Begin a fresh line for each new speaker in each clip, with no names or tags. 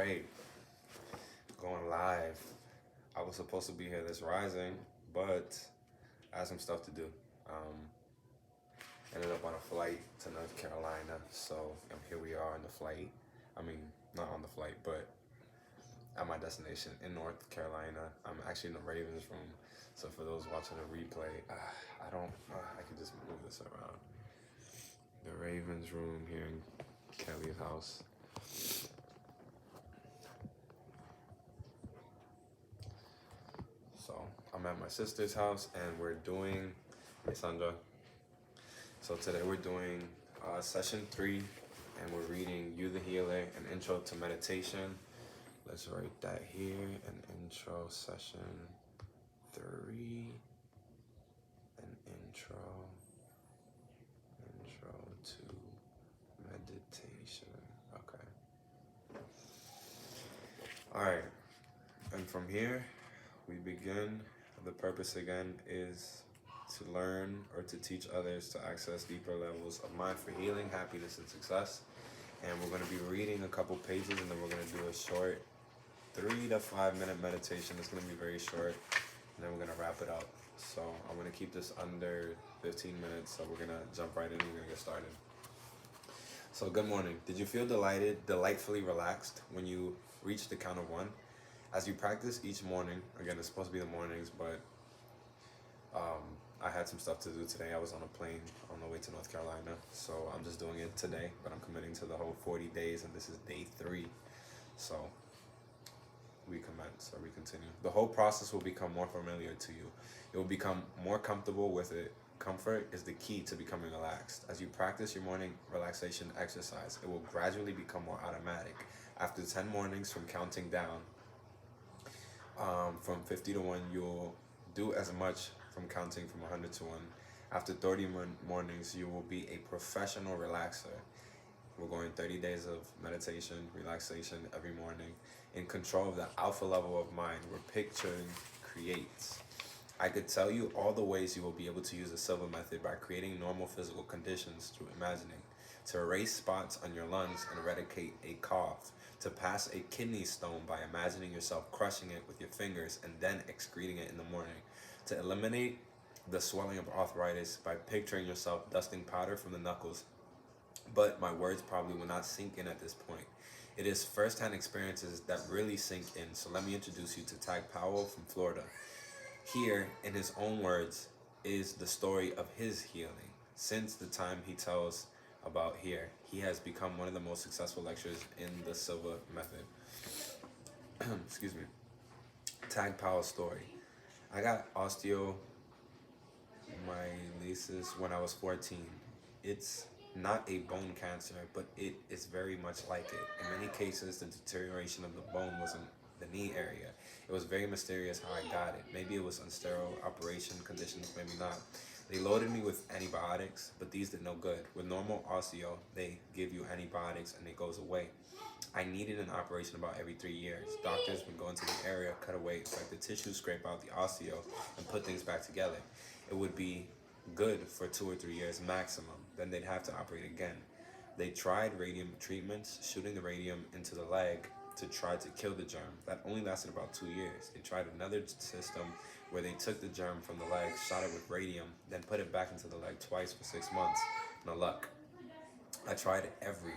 Alright, going live. I was supposed to be here this rising, but I had some stuff to do. Ended up on a flight to North Carolina, so here we are on the flight. I mean, not on the flight, but at my destination in North Carolina. I'm actually in the Ravens room, so for those watching the replay, I can just move this around. The Ravens room here in Kelly's house. So I'm at my sister's house and we're doing, hey Sandra. So today we're doing session 3 and we're reading You the Healer, an intro to meditation. Let's write that here, an intro session 3, an intro to meditation. Okay. All right. And from here, we begin. The purpose again is to learn or to teach others to access deeper levels of mind for healing, happiness, and success. And we're going to be reading a couple pages and then we're going to do a short 3 to 5 minute meditation. It's going to be very short and then we're going to wrap it up. So I'm going to keep this under 15 minutes. So we're going to jump right in and we're going to get started. So good morning. Did you feel delightfully relaxed when you reached the count of 1? As you practice each morning, again, it's supposed to be the mornings, but I had some stuff to do today. I was on a plane on the way to North Carolina, so I'm just doing it today, but I'm committing to the whole 40 days, and this is day 3. So we continue. The whole process will become more familiar to you. It will become more comfortable with it. Comfort is the key to becoming relaxed. As you practice your morning relaxation exercise, it will gradually become more automatic. After 10 mornings from counting down, from 50 to 1, you'll do as much from counting from 100 to 1. After 30 mornings, you will be a professional relaxer. We're going 30 days of meditation, relaxation every morning, in control of the alpha level of mind where picturing creates. I could tell you all the ways you will be able to use the Silva Method by creating normal physical conditions through imagining, to erase spots on your lungs and eradicate a cough, to pass a kidney stone by imagining yourself crushing it with your fingers and then excreting it in the morning, to eliminate the swelling of arthritis by picturing yourself dusting powder from the knuckles. But my words probably will not sink in at this point. It is first-hand experiences that really sink in, so let me introduce you to Tag Powell from Florida. Here, in his own words, is the story of his healing. Since the time he tells about here, he has become one of the most successful lecturers in the Silva Method. Excuse me. Tag Powell's story. I got osteomyelitis when I was 14. It's not a bone cancer, but it is very much like it. In many cases, the deterioration of the bone was in the knee area. It was very mysterious how I got it. Maybe it was unsterile operation conditions, maybe not. They loaded me with antibiotics, but these did no good. With normal osteo, they give you antibiotics and it goes away. I needed an operation about every 3 years. Doctors would go into the area, cut away, extract the tissue, scrape out the osteo, and put things back together. It would be good for 2 or 3 years maximum. Then they'd have to operate again. They tried radium treatments, shooting the radium into the leg to try to kill the germ. That only lasted about 2 years. They tried another system where they took the germ from the leg, shot it with radium, then put it back into the leg twice for 6 months. No luck. I tried every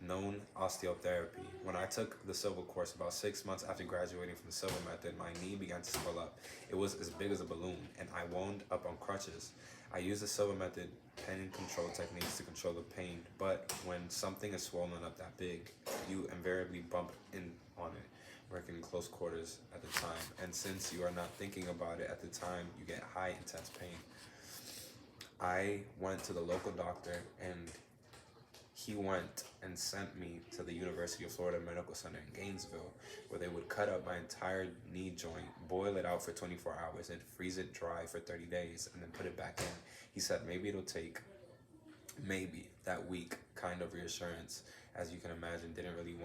known osteotherapy. When I took the Silva course about 6 months after graduating from the Silva Method, my knee began to swell up. It was as big as a balloon, and I wound up on crutches. I used the Silva Method pain control techniques to control the pain, but when something is swollen up that big, you invariably bump in on it, working in close quarters at the time. And since you are not thinking about it at the time, you get high, intense pain. I went to the local doctor and he went and sent me to the University of Florida Medical Center in Gainesville, where they would cut up my entire knee joint, boil it out for 24 hours, and freeze it dry for 30 days, and then put it back in. He said maybe it'll take that week kind of reassurance. As you can imagine, I didn't really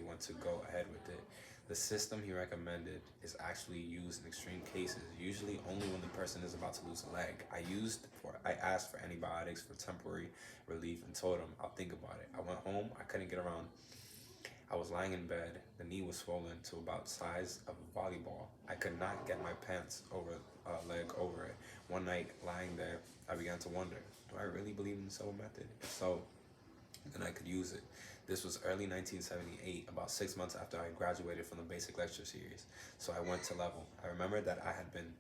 want to go ahead with it. The system he recommended is actually used in extreme cases, usually only when the person is about to lose a leg. I asked for antibiotics for temporary relief and told him, I'll think about it. I went home, I couldn't get around I was lying in bed. The knee was swollen to about the size of a volleyball. I could not get my pants over leg over it. One night, lying there, I began to wonder, do I really believe in the Silva Method? If so, then I could use it. This was early 1978, about 6 months after I graduated from the basic lecture series. So I went to level. I remember that I had been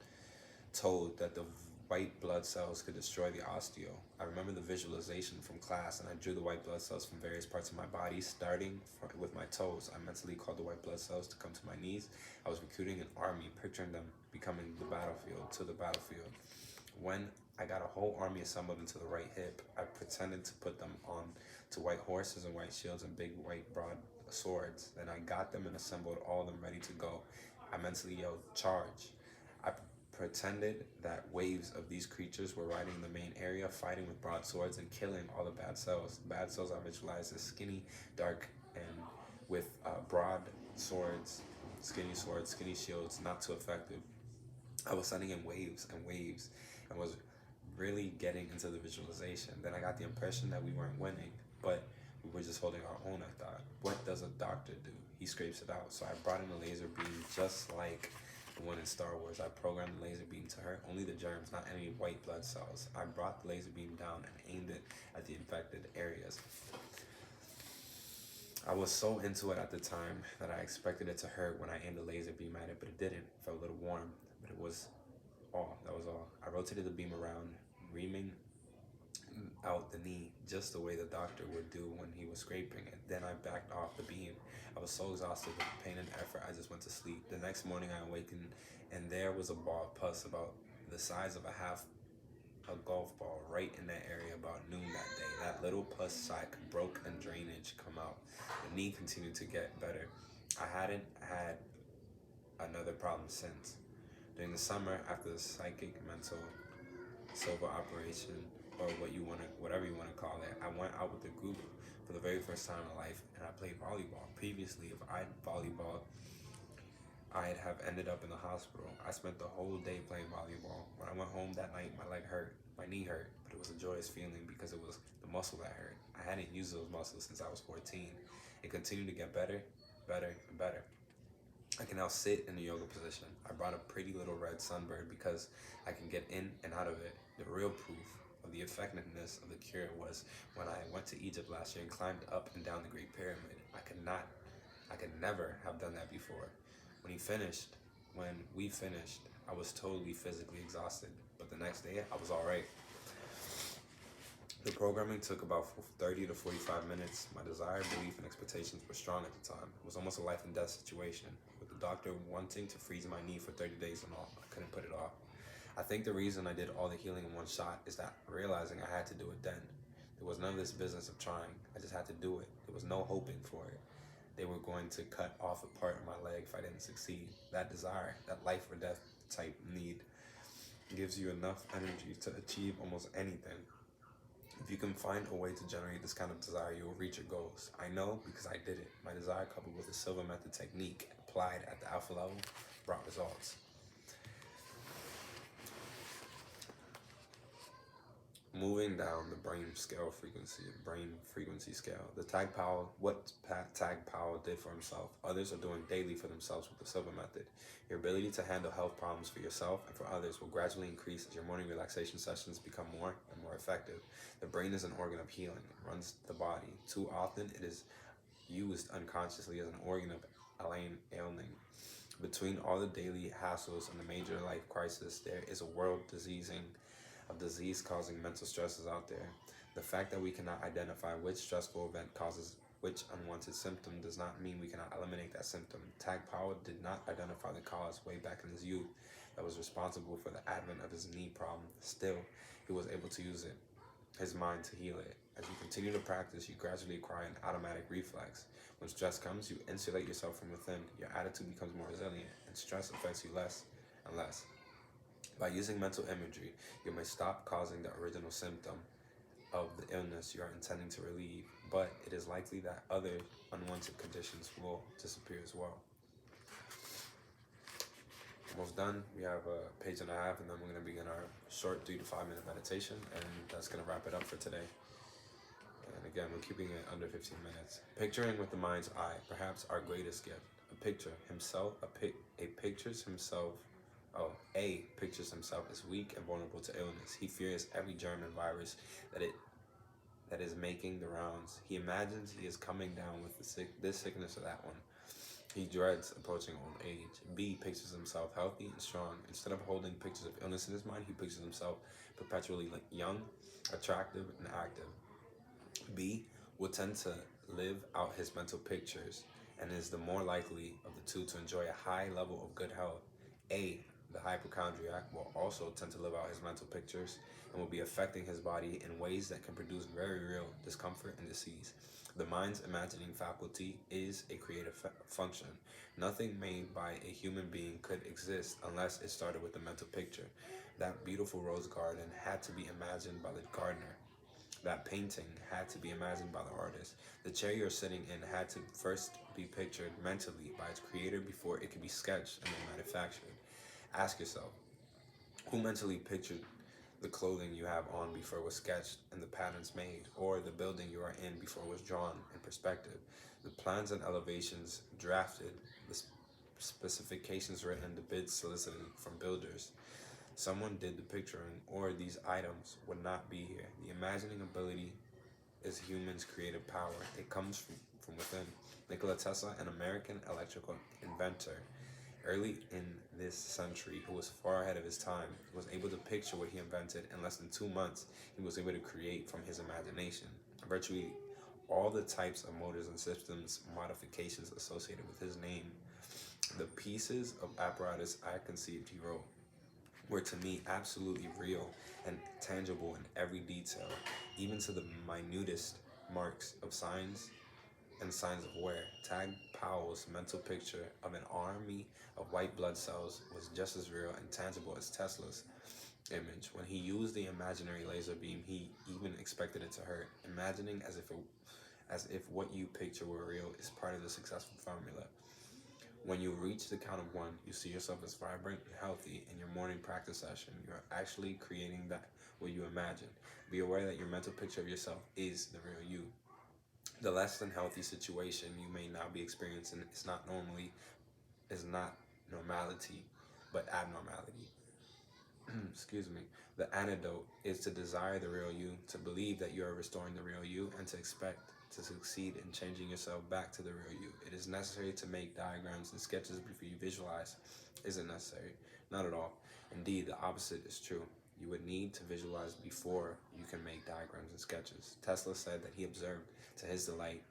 told that the white blood cells could destroy the osteo. I remember the visualization from class, and I drew the white blood cells from various parts of my body, starting with my toes. I mentally called the white blood cells to come to my knees. I was recruiting an army, picturing them becoming the battlefield. When I got a whole army assembled into the right hip, I pretended to put them on to white horses and white shields and big white broad swords. Then I got them and assembled all of them ready to go. I mentally yelled, "Charge." I pretended that waves of these creatures were riding in the main area, fighting with broadswords and killing all the bad cells. Bad cells I visualized as skinny, dark, and with broad swords, skinny shields, not too effective. I was sending in waves and waves and was really getting into the visualization. Then I got the impression that we weren't winning, but we were just holding our own, I thought. What does a doctor do? He scrapes it out. So I brought in a laser beam just like the one in Star Wars. I programmed the laser beam to hurt only the germs, not any white blood cells. I brought the laser beam down and aimed it at the infected areas. I was so into it at the time that I expected it to hurt when I aimed the laser beam at it, but it didn't. It felt a little warm, but it was all. That was all. I rotated the beam around, reaming out the knee just the way the doctor would do when he was scraping it. Then I backed off the beam. I was so exhausted with the pain and effort, I just went to sleep. The next morning I awakened and there was a ball of pus about the size of a golf ball right in that area about noon that day. That little pus sac broke and drainage come out. The knee continued to get better. I hadn't had another problem since. During the summer, after the psychic mental Silva operation, or whatever you want to call it, I went out with a group for the very first time in life, and I played volleyball. Previously, if I'd volleyball, I'd have ended up in the hospital. I spent the whole day playing volleyball. When I went home that night, my leg hurt, my knee hurt, but it was a joyous feeling because it was the muscle that hurt. I hadn't used those muscles since I was 14. It continued to get better, and better. I can now sit in the yoga position. I brought a pretty little red sunbird because I can get in and out of it. The real proof of the effectiveness of the cure was when I went to Egypt last year and climbed up and down the Great Pyramid. I could never have done that before. When we finished, I was totally physically exhausted, but the next day I was all right. The programming took about 30 to 45 minutes. My desire, belief, and expectations were strong at the time. It was almost a life and death situation, with the doctor wanting to freeze my knee for 30 days and all. I couldn't put it off. I think the reason I did all the healing in one shot is that realizing I had to do it then. There was none of this business of trying. I just had to do it. There was no hoping for it. They were going to cut off a part of my leg if I didn't succeed. That desire, that life or death type need, gives you enough energy to achieve almost anything. If you can find a way to generate this kind of desire, you will reach your goals. I know because I did it. My desire, coupled with the Silva Method technique applied at the alpha level, brought results. Moving down the brain frequency scale. What Tag Powell did for himself, others are doing daily for themselves with the Silva Method. Your ability to handle health problems for yourself and for others will gradually increase as your morning relaxation sessions become more and more effective. The brain is an organ of healing. It runs the body. Too often it is used unconsciously as an organ of ailing. Between all the daily hassles and the major life crisis, there is a world of disease-causing mental stresses out there. The fact that we cannot identify which stressful event causes which unwanted symptom does not mean we cannot eliminate that symptom. Tag Powell did not identify the cause way back in his youth that was responsible for the advent of his knee problem. Still, he was able to use his mind to heal it. As you continue to practice, you gradually acquire an automatic reflex. When stress comes, you insulate yourself from within. Your attitude becomes more resilient, and stress affects you less and less. By using mental imagery, you may stop causing the original symptom of the illness you are intending to relieve, but it is likely that other unwanted conditions will disappear as well. Almost done. We have a page and a half, and then we're going to begin our short 3 to 5 minute meditation, and that's going to wrap it up for today. And again, again, we're keeping it under 15 minutes. Picturing with the mind's eye, perhaps our greatest gift. A pictures himself. A pictures himself as weak and vulnerable to illness. He fears every germ and virus that is making the rounds. He imagines he is coming down with this sickness or that one. He dreads approaching old age. B pictures himself healthy and strong. Instead of holding pictures of illness in his mind, he pictures himself perpetually young, attractive, and active. B will tend to live out his mental pictures and is the more likely of the two to enjoy a high level of good health. A, the hypochondriac, will also tend to live out his mental pictures and will be affecting his body in ways that can produce very real discomfort and disease. The mind's imagining faculty is a creative function. Nothing made by a human being could exist unless it started with a mental picture. That beautiful rose garden had to be imagined by the gardener. That painting had to be imagined by the artist. The chair you're sitting in had to first be pictured mentally by its creator before it could be sketched and then manufactured. Ask yourself, who mentally pictured the clothing you have on before it was sketched and the patterns made, or the building you are in before it was drawn in perspective, the plans and elevations drafted, the specifications written, the bids solicited from builders? Someone did the picturing, or these items would not be here. The imagining ability is human's creative power. It comes from within. Nikola Tesla, an American electrical inventor, early in this century, who was far ahead of his time, was able to picture what he invented in less than 2 months. He was able to create from his imagination virtually all the types of motors and systems modifications associated with his name. The pieces of apparatus I conceived, he wrote, were to me absolutely real and tangible in every detail, even to the minutest marks of signs and signs of wear. Tag Powell's mental picture of an army of white blood cells was just as real and tangible as Tesla's image. When he used the imaginary laser beam, he even expected it to hurt. Imagining as if what you picture were real is part of the successful formula. When you reach the count of 1, you see yourself as vibrant and healthy in your morning practice session. You're actually creating that what you imagine. Be aware that your mental picture of yourself is the real you. The less than healthy situation you may now be experiencing is not normality, but abnormality. Excuse me. The antidote is to desire the real you, to believe that you are restoring the real you, and to expect to succeed in changing yourself back to the real you. It is necessary to make diagrams and sketches before you visualize. Is it necessary? Not at all. Indeed, the opposite is true. You would need to visualize before you can make diagrams and sketches. Tesla said that he observed to his delight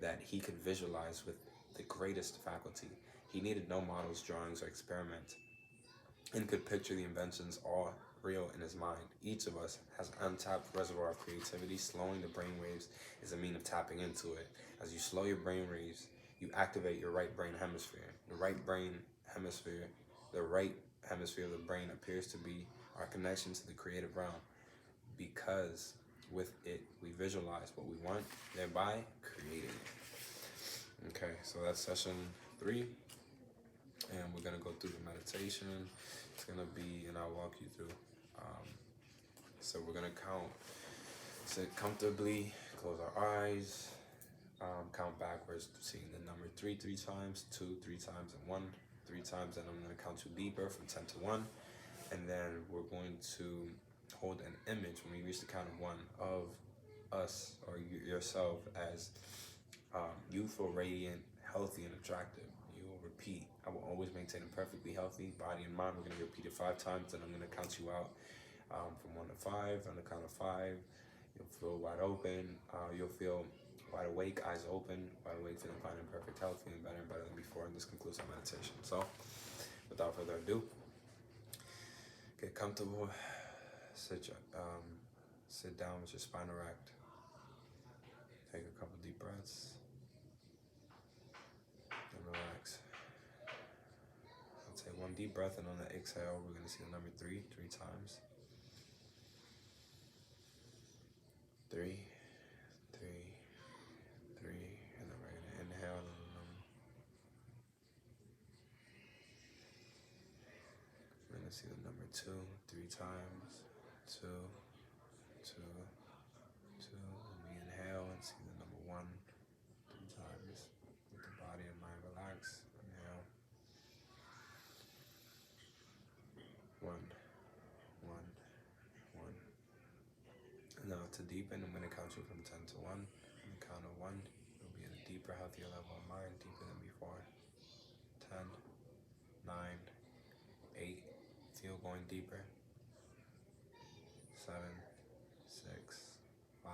that he could visualize with the greatest faculty. He needed no models, drawings, or experiments, and could picture the inventions all real in his mind. Each of us has an untapped reservoir of creativity. Slowing the brain waves is a mean of tapping into it. As you slow your brain waves, you activate your right brain hemisphere. The right hemisphere of the brain appears to be our connection to the creative realm, because with it we visualize what we want, thereby creating it. Okay, so that's session 3, and we're gonna go through the meditation. It's gonna be, and I'll walk you through. So we're gonna sit comfortably, close our eyes, count backwards, seeing the number 3 times, 2 3 times, and 1 3 times. And I'm gonna count you deeper from 10 to 1, and then we're going to hold an image when we reach the count of 1 of us or yourself as youthful, radiant, healthy, and attractive. You will repeat, I will always maintain a perfectly healthy body and mind. We're going to repeat it 5 times, and I'm going to count you out from 1 to 5. On the count of 5, you'll feel wide open. You'll feel wide awake, eyes open, wide awake, feeling fine and perfect health, feeling better and better than before. And this concludes our meditation. So, without further ado, get comfortable. Sit down with your spine erect. Take a couple deep breaths and relax. I'll take 1 deep breath, and on the exhale, we're going to see the number 3 times. 3, 3, 3, and then we're going to inhale, and we're going to see the number 2 3 times. 2, 2, 2, and we inhale and to deepen, I'm going to count you from 10 to 1. On the count of 1, you'll be at a deeper, healthier level of mind, deeper than before. 10, 9, 8, feel going deeper. 7, 6, 5,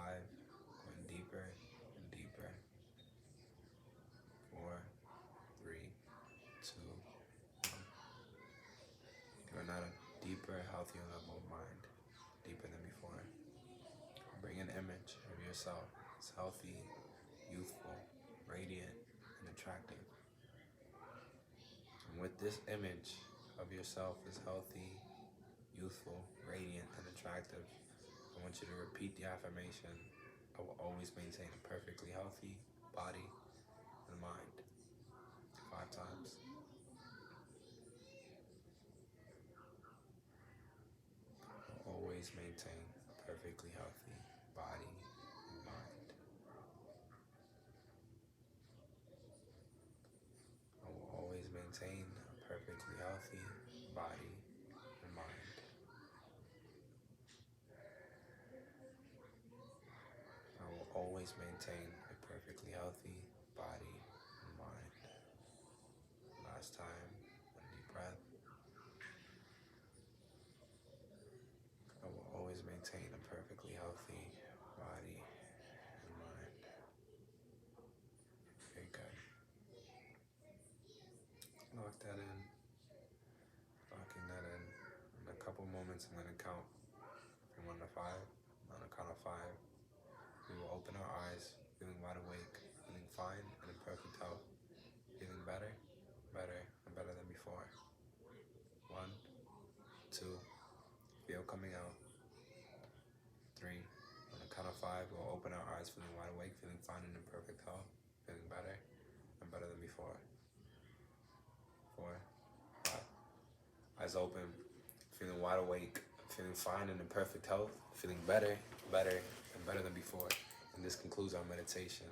going deeper and deeper. 4, 3, 2, 1. You're at a deeper, healthier level of mind, deeper than before. Bring an image of yourself as healthy, youthful, radiant, and attractive. And with this image of yourself as healthy, youthful, radiant, and attractive, I want you to repeat the affirmation: I will always maintain a perfectly healthy body and mind. 5 times. I will always maintain a perfectly healthy body and mind. I will always maintain a perfectly healthy body and mind. I will always maintain a perfectly healthy body and mind. Last time, one deep breath. I will always maintain a perfectly healthy body and mind. Very good. Lock that in. Locking that in. In a couple moments, I'm going to count from 1 to 5. On the count of 5, we will open our eyes, feeling wide awake, feeling fine and in perfect health, feeling better, better, and better than before. 1, 2, feel coming out. 3, on the count of 5, we'll open our eyes, feeling wide awake, feeling fine and in perfect health, feeling better and better than before. 4, 5, eyes open, feeling wide awake, feeling fine and in perfect health, feeling better, better, and better than before. And this concludes our meditation.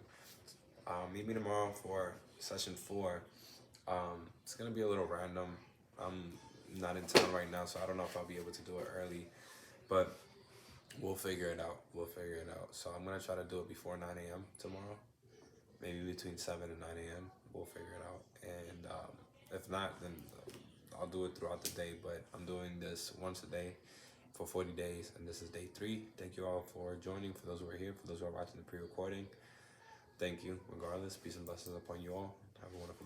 Meet me tomorrow for session 4. It's going to be a little random. I'm not in town right now, so I don't know if I'll be able to do it early, but we'll figure it out. So I'm going to try to do it before 9 a.m. tomorrow, maybe between 7 and 9 a.m. We'll figure it out. And if not, then I'll do it throughout the day, but I'm doing this once a day for 40 days, and this is day 3. Thank you all for joining. For those who are here, for those who are watching the pre-recording, thank you. Regardless, peace and blessings upon you all. Have a wonderful day.